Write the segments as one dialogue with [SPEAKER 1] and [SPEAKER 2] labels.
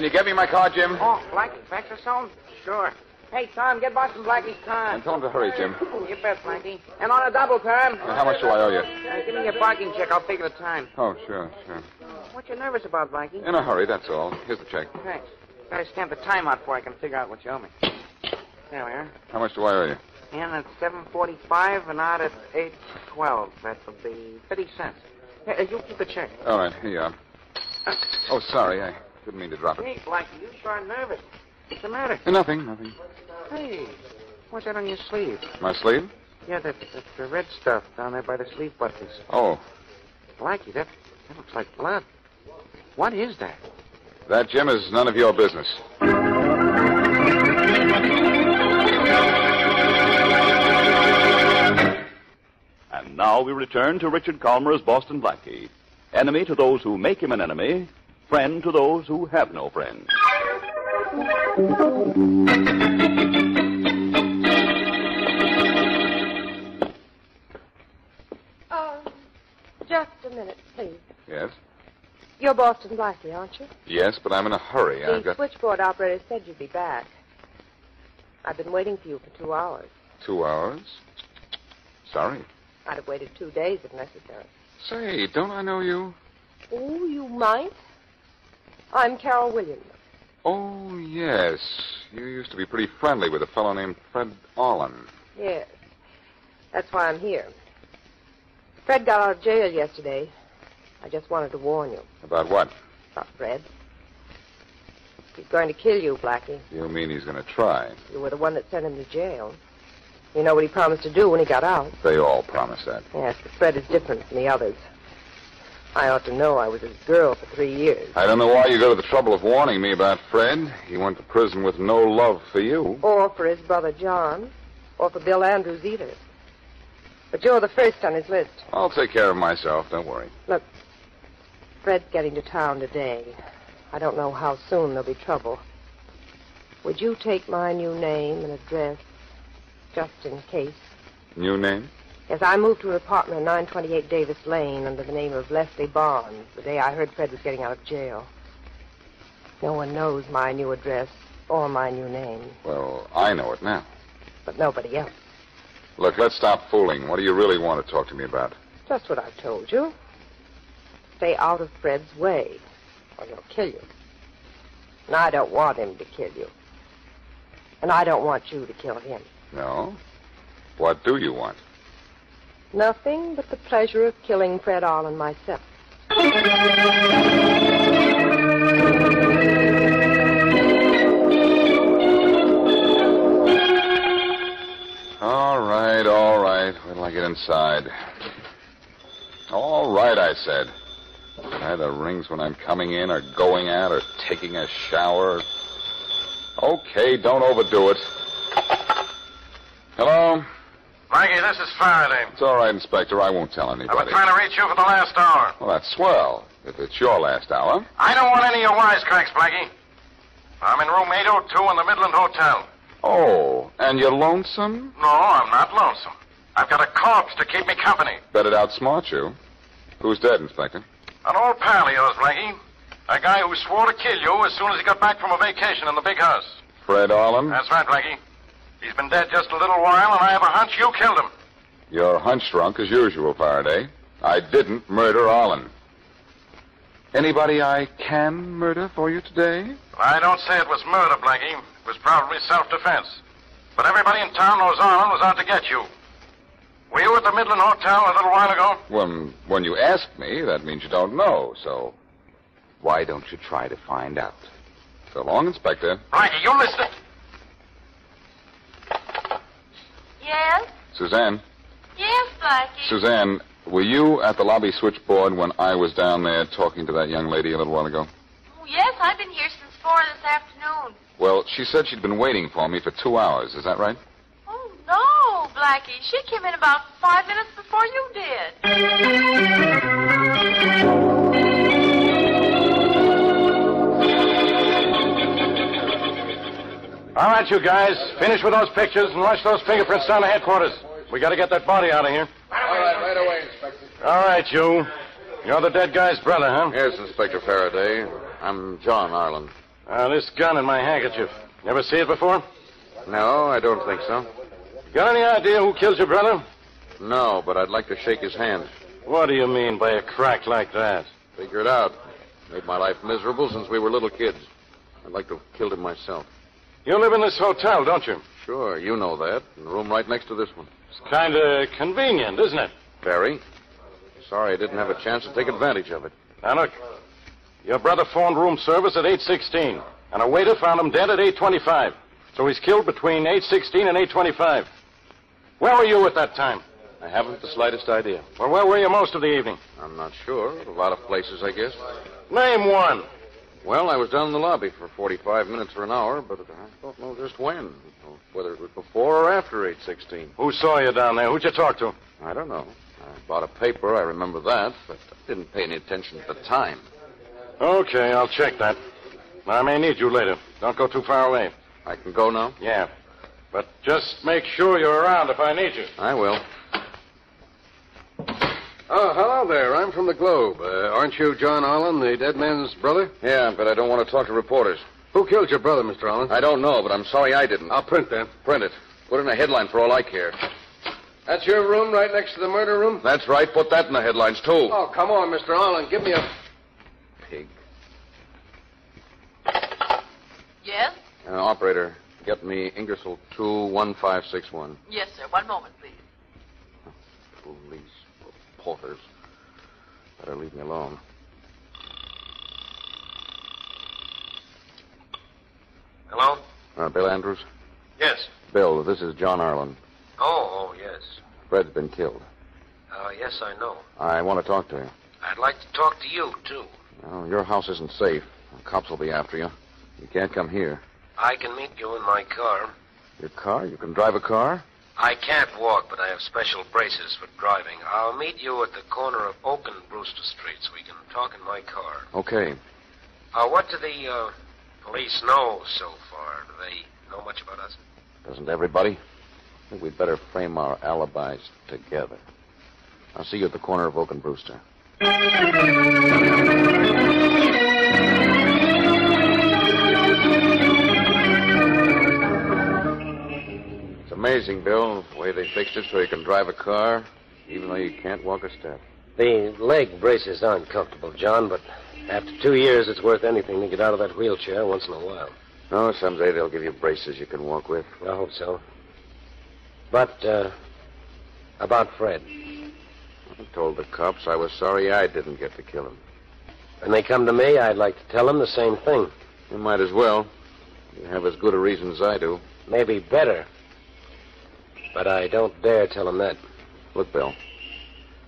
[SPEAKER 1] Can you get me my car, Jim?
[SPEAKER 2] Oh, Blackie, Ep37? Sure. Hey, Tom, get Boston Blackie's car.
[SPEAKER 1] And tell him to hurry, Jim.
[SPEAKER 2] You bet, Blackie. And on a double, Tom.
[SPEAKER 1] How much do I owe you?
[SPEAKER 2] Give me your parking check. I'll figure the time.
[SPEAKER 1] Oh, sure.
[SPEAKER 2] What you nervous about, Blackie?
[SPEAKER 1] In a hurry, that's all. Here's the check.
[SPEAKER 2] Thanks. Gotta stamp the time out before I can figure out what you owe me. There we are.
[SPEAKER 1] How much do I owe you?
[SPEAKER 2] In at 7:45 and out at 8:12. That would be 50 cents. Hey, you keep the check.
[SPEAKER 1] All right, here you are. Oh, sorry. I didn't mean to drop it.
[SPEAKER 2] Hey, Blackie, you sure are nervous. What's the matter?
[SPEAKER 1] Nothing.
[SPEAKER 2] Hey, what's that on your sleeve?
[SPEAKER 1] My sleeve?
[SPEAKER 2] Yeah, that's the red stuff down there by the sleeve buttons.
[SPEAKER 1] Oh.
[SPEAKER 2] Blackie, that looks like blood. What is that?
[SPEAKER 1] That, Jim, is none of your business.
[SPEAKER 3] And now we return to Richard Calmer's Boston Blackie. Enemy to those who make him an enemy, friend to those who have no friends.
[SPEAKER 4] Just a minute, please.
[SPEAKER 1] Yes?
[SPEAKER 4] You're Boston Blackie, aren't you?
[SPEAKER 1] Yes, but I'm in a hurry.
[SPEAKER 4] The switchboard operator said you'd be back. I've been waiting for you for 2 hours.
[SPEAKER 1] 2 hours? Sorry.
[SPEAKER 4] I'd have waited 2 days if necessary.
[SPEAKER 1] Say, don't I know you?
[SPEAKER 4] Oh, you might. I'm Carol Williams.
[SPEAKER 1] Oh, yes. You used to be pretty friendly with a fellow named Fred Orlin.
[SPEAKER 4] Yes. That's why I'm here. Fred got out of jail yesterday. I just wanted to warn you.
[SPEAKER 1] About what?
[SPEAKER 4] About Fred. He's going to kill you, Blackie.
[SPEAKER 1] You mean he's going to try?
[SPEAKER 4] You were the one that sent him to jail. You know what he promised to do when he got out.
[SPEAKER 1] They all promise that.
[SPEAKER 4] Yes, but Fred is different from the others. I ought to know. I was his girl for 3 years.
[SPEAKER 1] I don't know why you go to the trouble of warning me about Fred. He went to prison with no love for you.
[SPEAKER 4] Or for his brother John. Or for Bill Andrews either. But you're the first on his list.
[SPEAKER 1] I'll take care of myself. Don't worry.
[SPEAKER 4] Look, Fred's getting to town today. I don't know how soon there'll be trouble. Would you take my new name and address, just in case?
[SPEAKER 1] New name?
[SPEAKER 4] Yes, I moved to an apartment on 928 Davis Lane under the name of Leslie Barnes the day I heard Fred was getting out of jail. No one knows my new address or my new name.
[SPEAKER 1] Well, I know it now.
[SPEAKER 4] But nobody else.
[SPEAKER 1] Look, let's stop fooling. What do you really want to talk to me about?
[SPEAKER 4] Just what I've told you. Stay out of Fred's way, or he'll kill you. And I don't want him to kill you. And I don't want you to kill him.
[SPEAKER 1] No? What do you want?
[SPEAKER 4] Nothing but the pleasure of killing Fred Orlin myself.
[SPEAKER 1] All right. Wait till I get inside. All right, I said. Either rings when I'm coming in or going out or taking a shower. Okay, don't overdo it. Hello?
[SPEAKER 5] Blackie, this is Faraday.
[SPEAKER 1] It's all right, Inspector. I won't tell anybody.
[SPEAKER 5] I've been trying to reach you for the last hour.
[SPEAKER 1] Well, that's swell. If it's your last hour.
[SPEAKER 5] I don't want any of your wisecracks, Blackie. I'm in room 802 in the Midland Hotel.
[SPEAKER 1] Oh, and you're lonesome?
[SPEAKER 5] No, I'm not lonesome. I've got a corpse to keep me company.
[SPEAKER 1] Bet it outsmart you. Who's dead, Inspector?
[SPEAKER 5] An old pal of yours, Blackie. A guy who swore to kill you as soon as he got back from a vacation in the big house.
[SPEAKER 1] Fred Orlin?
[SPEAKER 5] That's right, Blackie. He's been dead just a little while, and I have a hunch you killed him.
[SPEAKER 1] You're hunch drunk as usual, Faraday. I didn't murder Orlin. Anybody I can murder for you today?
[SPEAKER 5] I don't say it was murder, Blackie. It was probably self-defense. But everybody in town knows Orlin was out to get you. Were you at the Midland Hotel a little while ago?
[SPEAKER 1] When you ask me, that means you don't know, so why don't you try to find out? So long, Inspector.
[SPEAKER 5] Blackie, you listen.
[SPEAKER 6] Yes?
[SPEAKER 1] Suzanne.
[SPEAKER 6] Yes, Blackie.
[SPEAKER 1] Suzanne, were you at the lobby switchboard when I was down there talking to that young lady a little while ago?
[SPEAKER 6] Oh, yes, I've been here since 4 this afternoon.
[SPEAKER 1] Well, she said she'd been waiting for me for 2 hours. Is that right?
[SPEAKER 6] Oh, no, Blackie. She came in about 5 minutes before you did.
[SPEAKER 5] All right, you guys. Finish with those pictures and rush those fingerprints down to headquarters. We got to get that body out of here.
[SPEAKER 1] All right, right away, Inspector.
[SPEAKER 5] All right, you. You're the dead guy's brother, huh?
[SPEAKER 7] Yes, Inspector Faraday. I'm John Orlin.
[SPEAKER 5] This gun in my handkerchief. Never see it before?
[SPEAKER 7] No, I don't think so.
[SPEAKER 5] Got any idea who killed your brother?
[SPEAKER 7] No, but I'd like to shake his hand.
[SPEAKER 5] What do you mean by a crack like that?
[SPEAKER 7] Figure it out. Made my life miserable since we were little kids. I'd like to have killed him myself.
[SPEAKER 5] You live in this hotel, don't you?
[SPEAKER 7] Sure, you know that. In the room right next to this one.
[SPEAKER 5] It's kind of convenient, isn't it?
[SPEAKER 7] Very. Sorry I didn't have a chance to take advantage of it.
[SPEAKER 5] Now, look. Your brother phoned room service at 8:16, and a waiter found him dead at 8:25. So he's killed between 8:16 and 8:25. Where were you at that time?
[SPEAKER 7] I haven't the slightest idea.
[SPEAKER 5] Well, where were you most of the evening?
[SPEAKER 7] I'm not sure. A lot of places, I guess.
[SPEAKER 5] Name one.
[SPEAKER 7] Well, I was down in the lobby for 45 minutes or an hour, but I don't know just when. Whether it was before or after 8:16.
[SPEAKER 5] Who saw you down there? Who'd you talk to?
[SPEAKER 7] I don't know. I bought a paper, I remember that, but I didn't pay any attention at the time.
[SPEAKER 5] Okay, I'll check that. I may need you later. Don't go too far away.
[SPEAKER 7] I can go now?
[SPEAKER 5] Yeah. But just make sure you're around if I need you.
[SPEAKER 7] I will.
[SPEAKER 8] Oh, hello there. I'm from the Globe. Aren't you John Allen, the dead man's brother?
[SPEAKER 7] Yeah, but I don't want to talk to reporters.
[SPEAKER 8] Who killed your brother, Mr. Allen?
[SPEAKER 7] I don't know, but I'm sorry I didn't.
[SPEAKER 8] I'll print that.
[SPEAKER 7] Print it. Put in a headline for all I care.
[SPEAKER 8] That's your room right next to the murder room?
[SPEAKER 7] That's right. Put that in the headlines, too.
[SPEAKER 8] Oh, come on, Mr. Allen. Give me a...
[SPEAKER 7] Pig.
[SPEAKER 6] Yes?
[SPEAKER 7] Operator, get me Ingersoll 21561.
[SPEAKER 6] Yes, sir. One moment, please.
[SPEAKER 7] Police. Porters. Better leave me alone.
[SPEAKER 5] Hello?
[SPEAKER 7] Bill Andrews?
[SPEAKER 5] Yes.
[SPEAKER 7] Bill, this is John Arlen.
[SPEAKER 5] Oh, yes.
[SPEAKER 7] Fred's been killed.
[SPEAKER 5] Yes, I know.
[SPEAKER 7] I want to talk to you.
[SPEAKER 5] I'd like to talk to you, too.
[SPEAKER 7] Well, your house isn't safe. The cops will be after you. You can't come here.
[SPEAKER 5] I can meet you in my car.
[SPEAKER 7] Your car? You can drive a car?
[SPEAKER 5] I can't walk, but I have special braces for driving. I'll meet you at the corner of Oak and Brewster Streets. We can talk in my car.
[SPEAKER 7] Okay.
[SPEAKER 5] What do the police know so far? Do they know much about us?
[SPEAKER 7] Doesn't everybody? I think we'd better frame our alibis together. I'll see you at the corner of Oak and Brewster. It's amazing, Bill, the way they fixed it so you can drive a car, even though you can't walk a step.
[SPEAKER 8] The leg braces aren't comfortable, John, but after 2 years, it's worth anything to get out of that wheelchair once in a while.
[SPEAKER 7] Oh, someday they'll give you braces you can walk with.
[SPEAKER 8] I hope so. But, about Fred.
[SPEAKER 7] I told the cops I was sorry I didn't get to kill him.
[SPEAKER 8] When they come to me, I'd like to tell them the same thing.
[SPEAKER 7] You might as well. You have as good a reason as I do.
[SPEAKER 8] Maybe better. But I don't dare tell them that.
[SPEAKER 7] Look, Bill,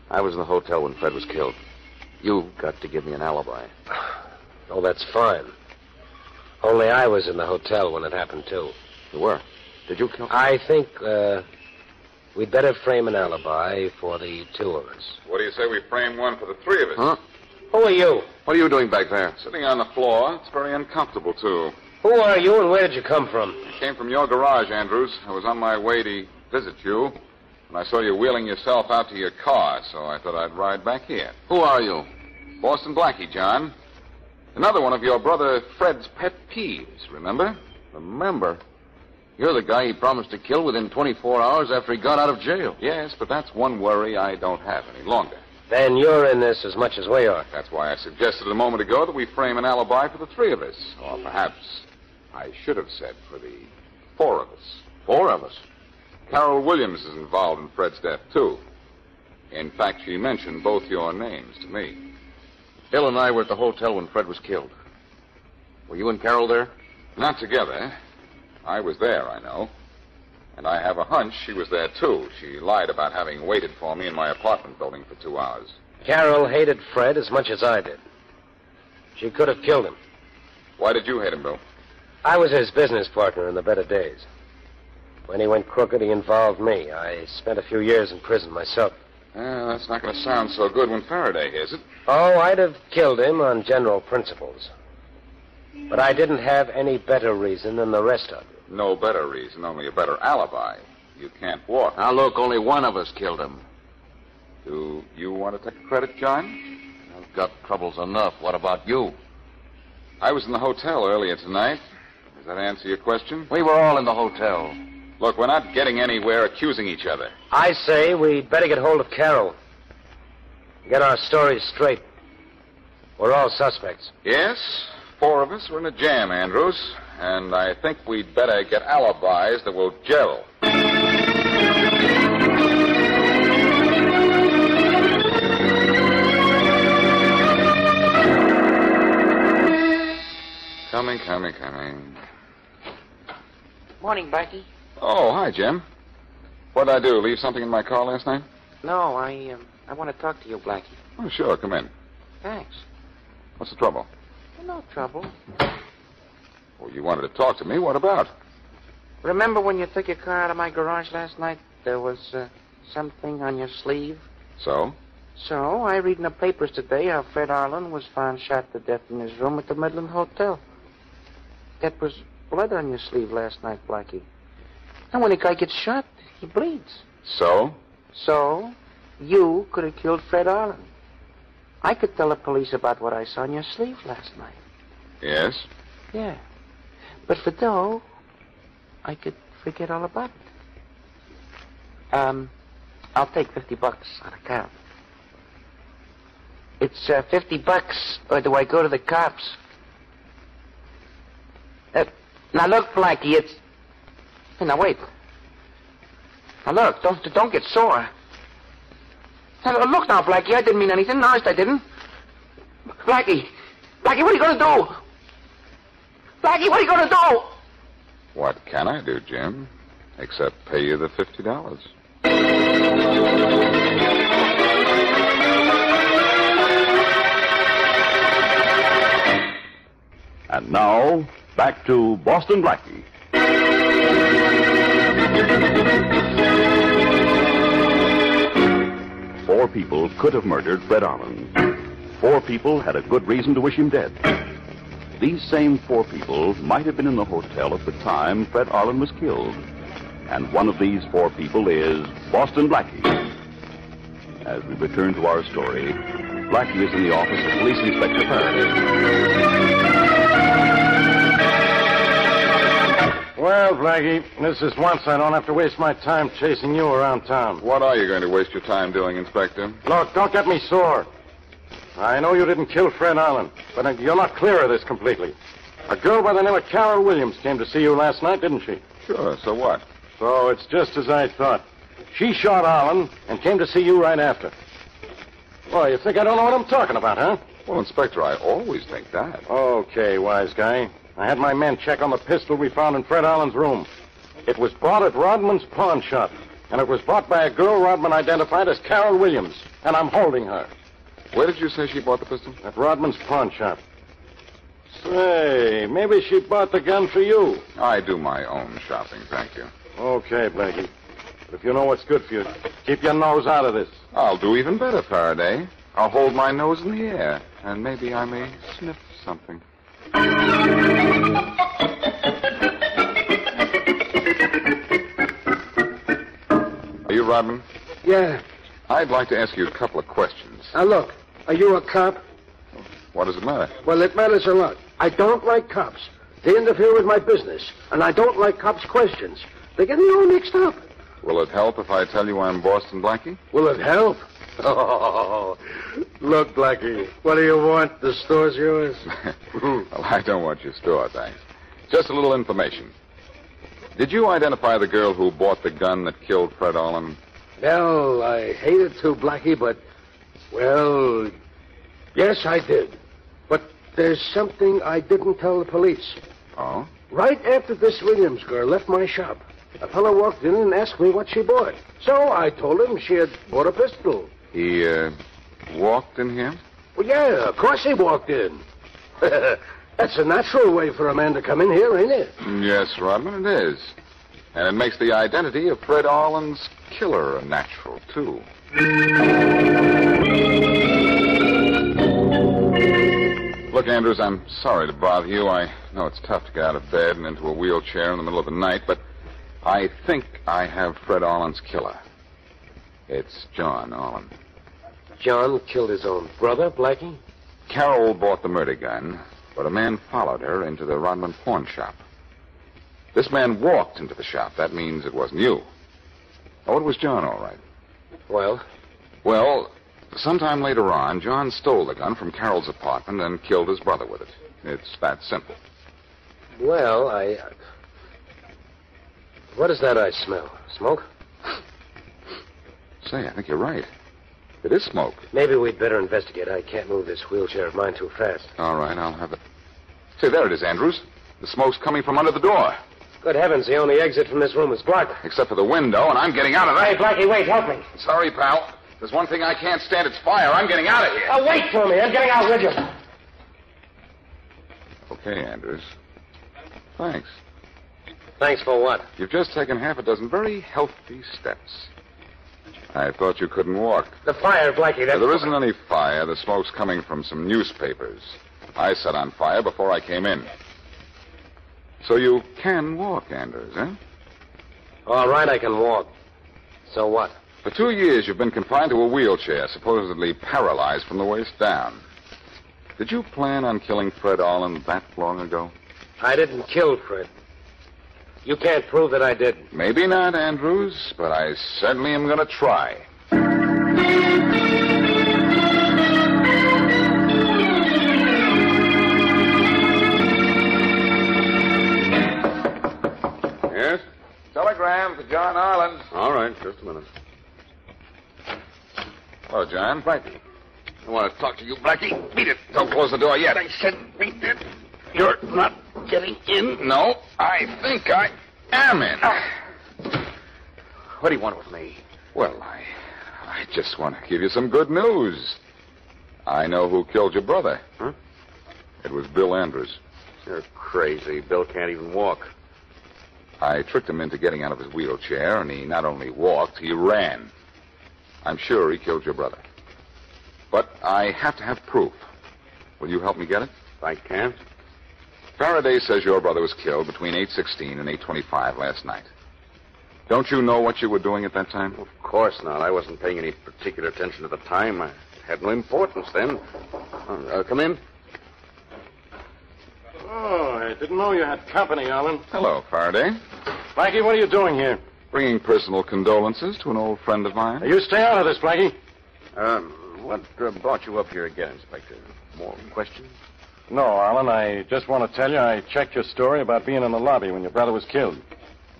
[SPEAKER 7] I was in the hotel when Fred was killed. You've got to give me an alibi.
[SPEAKER 8] Oh, that's fine. Only I was in the hotel when it happened, too.
[SPEAKER 7] You were? Did you kill him?
[SPEAKER 8] I think, we'd better frame an alibi for the two of us.
[SPEAKER 1] What do you say we frame one for the three of us?
[SPEAKER 7] Huh?
[SPEAKER 8] Who are you?
[SPEAKER 7] What are you doing back there?
[SPEAKER 1] Sitting on the floor. It's very uncomfortable, too.
[SPEAKER 8] Who are you and where did you come from?
[SPEAKER 1] I came from your garage, Andrews. I was on my way to visit you, and I saw you wheeling yourself out to your car, so I thought I'd ride back here.
[SPEAKER 7] Who are you?
[SPEAKER 1] Boston Blackie, John. Another one of your brother Fred's pet peeves, remember?
[SPEAKER 7] Remember? You're the guy he promised to kill within 24 hours after he got out of jail.
[SPEAKER 1] Yes, but that's one worry I don't have any longer.
[SPEAKER 8] Then you're in this as much as we are.
[SPEAKER 1] That's why I suggested a moment ago that we frame an alibi for the three of us. Or perhaps I should have said for the four of us.
[SPEAKER 7] 4 of us.
[SPEAKER 1] Carol Williams is involved in Fred's death, too. In fact, she mentioned both your names to me.
[SPEAKER 7] Bill and I were at the hotel when Fred was killed. Were you and Carol there?
[SPEAKER 1] Not together. I was there, I know. And I have a hunch she was there, too. She lied about having waited for me in my apartment building for 2 hours.
[SPEAKER 8] Carol hated Fred as much as I did. She could have killed him.
[SPEAKER 1] Why did you hate him, Bill?
[SPEAKER 8] I was his business partner in the better days. When he went crooked, he involved me. I spent a few years in prison myself.
[SPEAKER 1] That's not going to sound so good when Faraday hears it.
[SPEAKER 8] Oh, I'd have killed him on general principles. But I didn't have any better reason than the rest of you.
[SPEAKER 1] No better reason, only a better alibi. You can't walk.
[SPEAKER 7] Now, look, only one of us killed him.
[SPEAKER 1] Do you want to take the credit, John?
[SPEAKER 7] I've got troubles enough. What about you?
[SPEAKER 1] I was in the hotel earlier tonight. Does that answer your question?
[SPEAKER 7] We were all in the hotel.
[SPEAKER 1] Look, we're not getting anywhere accusing each other.
[SPEAKER 8] I say we'd better get hold of Carol. Get our stories straight. We're all suspects.
[SPEAKER 1] Yes, 4 of us are in a jam, Andrews. And I think we'd better get alibis that will gel. Coming.
[SPEAKER 2] Morning, Blackie.
[SPEAKER 1] Oh, hi, Jim. What'd I do, leave something in my car last night?
[SPEAKER 2] No, I want to talk to you, Blackie.
[SPEAKER 1] Oh, sure, come in.
[SPEAKER 2] Thanks.
[SPEAKER 1] What's the trouble?
[SPEAKER 2] No trouble.
[SPEAKER 1] Well, you wanted to talk to me. What about?
[SPEAKER 2] Remember when you took your car out of my garage last night? There was something on your sleeve.
[SPEAKER 1] So?
[SPEAKER 2] So, I read in the papers today how Fred Arlen was found shot to death in his room at the Midland Hotel. There was blood on your sleeve last night, Blackie. And when a guy gets shot, he bleeds.
[SPEAKER 1] So?
[SPEAKER 2] So, you could have killed Fred Arlen. I could tell the police about what I saw on your sleeve last night.
[SPEAKER 1] Yes?
[SPEAKER 2] Yeah. But for dough, I could forget all about it. I'll take $50 on account. It's $50, or do I go to the cops? Now look, Blackie, it's... Hey, now wait. Now look, don't get sore. Now, look now, Blackie, I didn't mean anything. Honest, I didn't. Blackie, what are you going to do? Blackie, what are you going to do?
[SPEAKER 1] What can I do, Jim? Except pay you the $50.
[SPEAKER 3] And now, back to Boston Blackie. 4 people could have murdered Fred Arlen. 4 people had a good reason to wish him dead. These same 4 people might have been in the hotel at the time Fred Arlen was killed. And one of these 4 people is Boston Blackie. As we return to our story, Blackie is in the office of Police Inspector Faraday.
[SPEAKER 5] Well, Blackie, this is once I don't have to waste my time chasing you around town.
[SPEAKER 1] What are you going to waste your time doing, Inspector?
[SPEAKER 5] Look, don't get me sore. I know you didn't kill Fred Allen, but you're not clear of this completely. A girl by the name of Carol Williams came to see you last night, didn't she?
[SPEAKER 1] Sure, so what?
[SPEAKER 5] So it's just as I thought. She shot Allen and came to see you right after. Well, you think I don't know what I'm talking about, huh?
[SPEAKER 1] Well, Inspector, I always think that.
[SPEAKER 5] Okay, wise guy. I had my men check on the pistol we found in Fred Allen's room. It was bought at Rodman's pawn shop, and it was bought by a girl Rodman identified as Carol Williams, and I'm holding her.
[SPEAKER 1] Where did you say she bought the pistol?
[SPEAKER 5] At Rodman's pawn shop. Say, maybe she bought the gun for you.
[SPEAKER 1] I do my own shopping, thank you.
[SPEAKER 5] Okay, Blackie. But if you know what's good for you, keep your nose out of this.
[SPEAKER 1] I'll do even better, Faraday. I'll hold my nose in the air, and maybe I may sniff something. Are you Rodman?
[SPEAKER 9] Yeah.
[SPEAKER 1] I'd like to ask you a couple of questions.
[SPEAKER 9] Now, look, are you a cop?
[SPEAKER 1] What does it matter?
[SPEAKER 9] Well, it matters a lot. I don't like cops. They interfere with my business, and I don't like cops' questions. They get me all mixed up.
[SPEAKER 1] Will it help if I tell you I'm Boston Blackie?
[SPEAKER 9] Will it help? Oh, look, Blackie, what do you want? The store's yours.
[SPEAKER 1] Well, I don't want your store, thanks. Just a little information. Did you identify the girl who bought the gun that killed Fred Allen?
[SPEAKER 9] Well, I hated to, Blackie, but, well, yes, I did. But there's something I didn't tell the police.
[SPEAKER 1] Oh?
[SPEAKER 9] Right after this Williams girl left my shop, a fellow walked in and asked me what she bought. So I told him she had bought a pistol.
[SPEAKER 1] He, walked in here?
[SPEAKER 9] Well, yeah, of course he walked in. That's a natural way for a man to come in here, ain't it?
[SPEAKER 1] Yes, Rodman, it is. And it makes the identity of Fred Arlen's killer a natural, too. Look, Andrews, I'm sorry to bother you. I know it's tough to get out of bed and into a wheelchair in the middle of the night, but I think I have Fred Arlen's killer. It's John Arlen.
[SPEAKER 8] John killed his own brother, Blackie?
[SPEAKER 1] Carol bought the murder gun, but a man followed her into the Rodman pawn shop. This man walked into the shop. That means it wasn't you. Oh, it was John, all right.
[SPEAKER 8] Well?
[SPEAKER 1] Well, sometime later on, John stole the gun from Carol's apartment and killed his brother with it. It's that simple.
[SPEAKER 8] Well, What is that I smell? Smoke?
[SPEAKER 1] Say, I think you're right. It is smoke.
[SPEAKER 8] Maybe we'd better investigate. I can't move this wheelchair of mine too fast.
[SPEAKER 1] All right, I'll have it. Say, there it is, Andrews. The smoke's coming from under the door.
[SPEAKER 8] Good heavens, the only exit from this room is blocked.
[SPEAKER 1] Except for the window, and I'm getting out of there.
[SPEAKER 8] Hey, Blackie, wait, help me.
[SPEAKER 1] Sorry, pal. There's one thing I can't stand. It's fire. I'm getting out of here.
[SPEAKER 8] Oh, wait for me. I'm getting out with you.
[SPEAKER 1] Okay, Andrews. Thanks.
[SPEAKER 8] Thanks for what?
[SPEAKER 1] You've just taken half a dozen very healthy steps. I thought you couldn't walk.
[SPEAKER 8] The fire, Blackie, that's...
[SPEAKER 1] There isn't any fire. The smoke's coming from some newspapers. I set on fire before I came in. So you can walk, Andrews, eh?
[SPEAKER 8] All right, I can walk. So what?
[SPEAKER 1] For 2 years, you've been confined to a wheelchair, supposedly paralyzed from the waist down. Did you plan on killing Fred Allen that long ago?
[SPEAKER 8] I didn't kill Fred. You can't prove that I did.
[SPEAKER 1] Maybe not, Andrews, but I certainly am going to try.
[SPEAKER 7] Yes?
[SPEAKER 1] Telegram for John Arlen.
[SPEAKER 7] All right, just a minute.
[SPEAKER 1] Hello, John.
[SPEAKER 7] Blackie. I want to talk to you, Blackie. Beat it.
[SPEAKER 1] Don't close the door yet.
[SPEAKER 7] I said beat it. You're not getting in.
[SPEAKER 1] No, I think I am in.
[SPEAKER 7] What do you want with me?
[SPEAKER 1] Well, I just want to give you some good news. I know who killed your brother.
[SPEAKER 7] Huh?
[SPEAKER 1] It was Bill Andrews.
[SPEAKER 7] You're crazy. Bill can't even walk.
[SPEAKER 1] I tricked him into getting out of his wheelchair, and he not only walked, he ran. I'm sure he killed your brother. But I have to have proof. Will you help me get it?
[SPEAKER 7] I can't.
[SPEAKER 1] Faraday says your brother was killed between 8:16 and 8:25 last night. Don't you know what you were doing at that time?
[SPEAKER 7] Of course not. I wasn't paying any particular attention at the time. I had no importance then. Come in.
[SPEAKER 5] Oh, I didn't know you had company, Allen.
[SPEAKER 1] Hello, Faraday.
[SPEAKER 5] Blackie, what are you doing here?
[SPEAKER 1] Bringing personal condolences to an old friend of mine.
[SPEAKER 5] Now, you stay out of this, Blackie.
[SPEAKER 7] What brought you up here again, Inspector? More questions?
[SPEAKER 5] No, Allen, I just want to tell you I checked your story about being in the lobby when your brother was killed.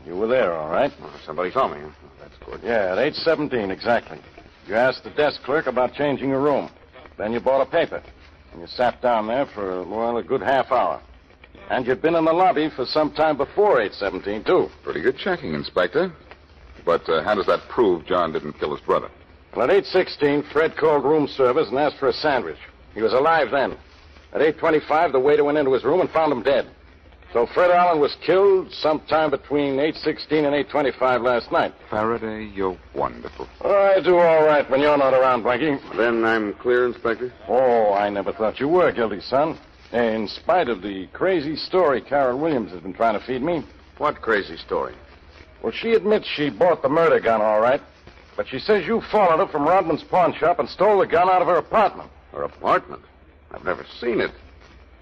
[SPEAKER 5] You were there, all right?
[SPEAKER 7] Oh, somebody saw me. That's good.
[SPEAKER 5] Yeah, at 8:17, exactly. You asked the desk clerk about changing your room. Then you bought a paper. And you sat down there for, well, a good half hour. And you'd been in the lobby for some time before 8:17, too.
[SPEAKER 1] Pretty good checking, Inspector. But how does that prove John didn't kill his brother?
[SPEAKER 5] Well, at 8:16, Fred called room service and asked for a sandwich. He was alive then. At 8:25, the waiter went into his room and found him dead. So Fred Allen was killed sometime between 8:16 and 8:25 last night.
[SPEAKER 1] Faraday, you're wonderful.
[SPEAKER 5] I do all right when you're not around, Blackie.
[SPEAKER 7] Then I'm clear, Inspector?
[SPEAKER 5] Oh, I never thought you were guilty, son. In spite of the crazy story Carol Williams has been trying to feed me.
[SPEAKER 7] What crazy story?
[SPEAKER 5] Well, she admits she bought the murder gun, all right. But she says you followed her from Rodman's pawn shop and stole the gun out of her apartment.
[SPEAKER 7] Her apartment? I've never seen it.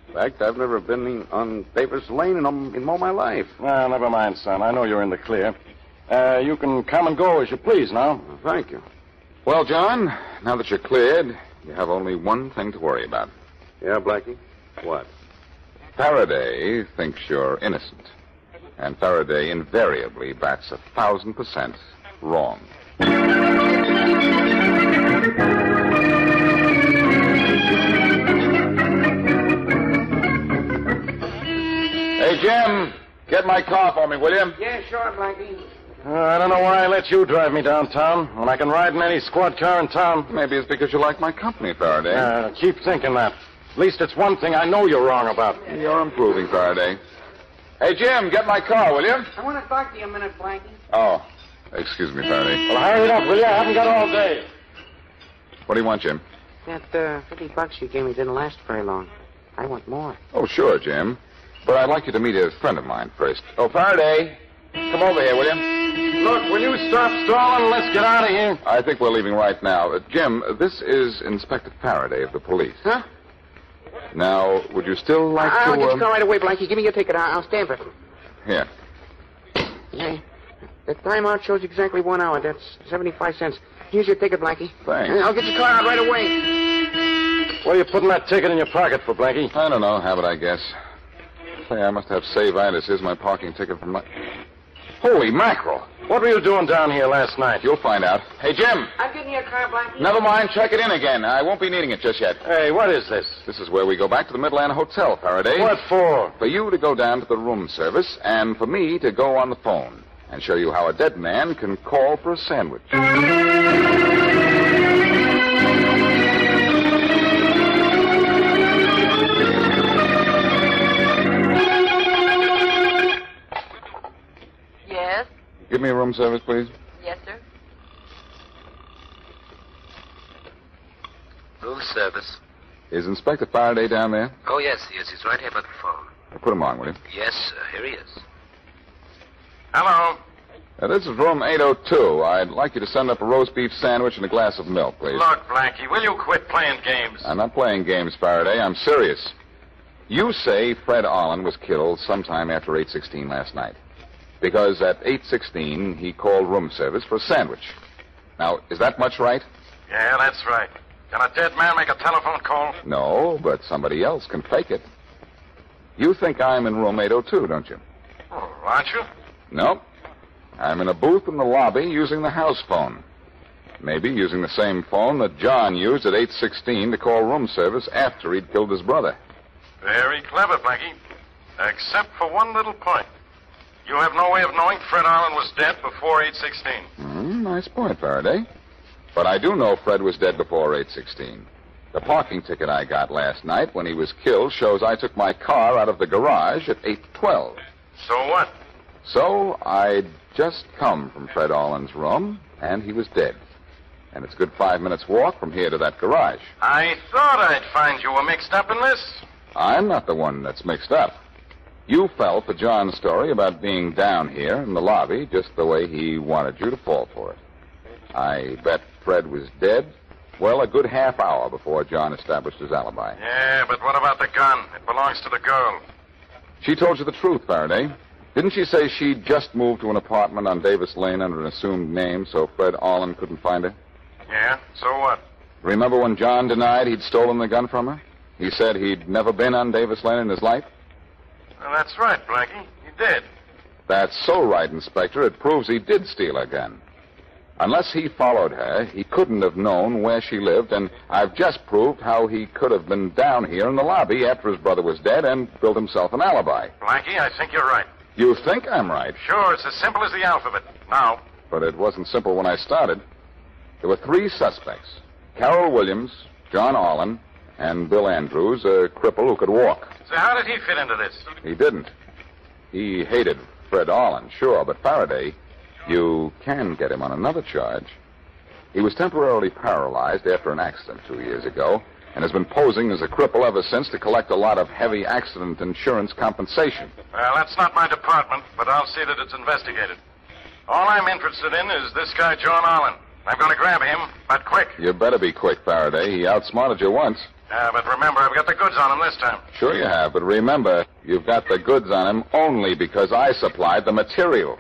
[SPEAKER 7] In fact, I've never been on Davis Lane in all my life.
[SPEAKER 5] Ah, never mind, son. I know you're in the clear. You can come and go as you please now.
[SPEAKER 7] Well, thank you.
[SPEAKER 1] Well, John, now that you're cleared, you have only one thing to worry about.
[SPEAKER 7] Yeah, Blackie? What?
[SPEAKER 1] Faraday thinks you're innocent. And Faraday invariably bats 1,000% wrong. Hey, Jim, get my car for me, will you?
[SPEAKER 2] Yeah, sure, Blackie.
[SPEAKER 5] I don't know why I let you drive me downtown when I can ride in any squad car in town.
[SPEAKER 1] Maybe it's because you like my company, Faraday.
[SPEAKER 5] Keep thinking that. At least it's one thing I know you're wrong about.
[SPEAKER 1] You're improving, Faraday. Hey, Jim, get my car, will you?
[SPEAKER 2] I want to talk to you a minute, Blackie.
[SPEAKER 1] Oh, excuse me, Faraday.
[SPEAKER 5] Well, hurry it up, will you? I haven't got all day.
[SPEAKER 1] What do you want, Jim?
[SPEAKER 2] That $50 you gave me didn't last very long. I want more.
[SPEAKER 1] Oh, sure, Jim. But I'd like you to meet a friend of mine first. Oh, Faraday, come over here, will you?
[SPEAKER 5] Look, will you stop stalling and let's get out of here?
[SPEAKER 1] I think we're leaving right now. Jim, this is Inspector Faraday of the police.
[SPEAKER 2] Huh?
[SPEAKER 1] Now, would you still like
[SPEAKER 2] I'll
[SPEAKER 1] to...
[SPEAKER 2] get your car right away, Blackie. Give me your ticket. I'll stamp it.
[SPEAKER 1] Here.
[SPEAKER 2] Yeah. The timeout shows exactly 1 hour. That's 75 cents. Here's your ticket, Blackie.
[SPEAKER 1] Thanks.
[SPEAKER 2] I'll get your car out right away.
[SPEAKER 5] What are you putting that ticket in your pocket for, Blackie?
[SPEAKER 1] I don't know. Habit, I guess. Say, I must have save-itis. Here's my parking ticket from my... Holy mackerel.
[SPEAKER 5] What were you doing down here last night?
[SPEAKER 1] You'll find out. Hey, Jim.
[SPEAKER 2] I'm getting your car, Blackie.
[SPEAKER 1] Never mind. Check it in again. I won't be needing it just yet.
[SPEAKER 5] Hey, what is this?
[SPEAKER 1] This is where we go back to the Midland Hotel, Faraday.
[SPEAKER 5] What for?
[SPEAKER 1] For you to go down to the room service and for me to go on the phone and show you how a dead man can call for a sandwich.
[SPEAKER 6] Yes?
[SPEAKER 1] Give me a room service, please.
[SPEAKER 6] Yes, sir.
[SPEAKER 8] Room service.
[SPEAKER 1] Is Inspector Faraday down there?
[SPEAKER 8] Oh, yes, he is. He's right here by the phone.
[SPEAKER 1] Put him on, will you?
[SPEAKER 8] Yes, sir. Here he is.
[SPEAKER 5] Hello.
[SPEAKER 1] This is room 802. I'd like you to send up a roast beef sandwich and a glass of milk, please.
[SPEAKER 5] Look, Blackie, will you quit playing games?
[SPEAKER 1] I'm not playing games, Faraday. I'm serious. You say Fred Allen was killed sometime after 8:16 last night. Because at 8:16, he called room service for a sandwich. Now, is that much right?
[SPEAKER 5] Yeah, that's right. Can a dead man make a telephone call?
[SPEAKER 1] No, but somebody else can fake it. You think I'm in room 802, don't you?
[SPEAKER 5] Oh, aren't you?
[SPEAKER 1] No. I'm in a booth in the lobby using the house phone. Maybe using the same phone that John used at 8:16 to call room service after he'd killed his brother.
[SPEAKER 5] Very clever, Blackie. Except for one little point. You have no way of knowing Fred Allen was dead before 8:16.
[SPEAKER 1] Nice point, Faraday. But I do know Fred was dead before 8:16. The parking ticket I got last night when he was killed shows I took my car out of the garage at 8:12.
[SPEAKER 5] So what?
[SPEAKER 1] So I'd just come from Fred Allen's room, and he was dead. And it's a good 5 minutes walk from here to that garage.
[SPEAKER 5] I thought I'd find you were mixed up in this.
[SPEAKER 1] I'm not the one that's mixed up. You fell for John's story about being down here in the lobby just the way he wanted you to fall for it. I bet Fred was dead, well, a good half hour before John established his alibi.
[SPEAKER 5] Yeah, but what about the gun? It belongs to the girl.
[SPEAKER 1] She told you the truth, Faraday. Didn't she say she'd just moved to an apartment on Davis Lane under an assumed name so Fred Allen couldn't find her?
[SPEAKER 5] Yeah, so what?
[SPEAKER 1] Remember when John denied he'd stolen the gun from her? He said he'd never been on Davis Lane in his life?
[SPEAKER 5] Well, that's right, Blackie. He did.
[SPEAKER 1] That's so right, Inspector. It proves he did steal her gun. Unless he followed her, he couldn't have known where she lived, and I've just proved how he could have been down here in the lobby after his brother was dead and built himself an alibi.
[SPEAKER 5] Blackie, I think you're right.
[SPEAKER 1] You think I'm right?
[SPEAKER 5] Sure, it's as simple as the alphabet. Now.
[SPEAKER 1] But it wasn't simple when I started. There were 3 suspects. Carol Williams, John Allen, and Bill Andrews, a cripple who could walk.
[SPEAKER 5] So how did he fit into this?
[SPEAKER 1] He didn't. He hated Fred Allen, sure, but Faraday, you can get him on another charge. He was temporarily paralyzed after an accident 2 years ago and has been posing as a cripple ever since to collect a lot of heavy accident insurance compensation.
[SPEAKER 5] Well, that's not my department, but I'll see that it's investigated. All I'm interested in is this guy, John Allen. I'm going to grab him, but quick.
[SPEAKER 1] You better be quick, Faraday. He outsmarted you once.
[SPEAKER 5] But remember, I've got the goods on him this time.
[SPEAKER 1] Sure you have, but remember, you've got the goods on him only because I supplied the material.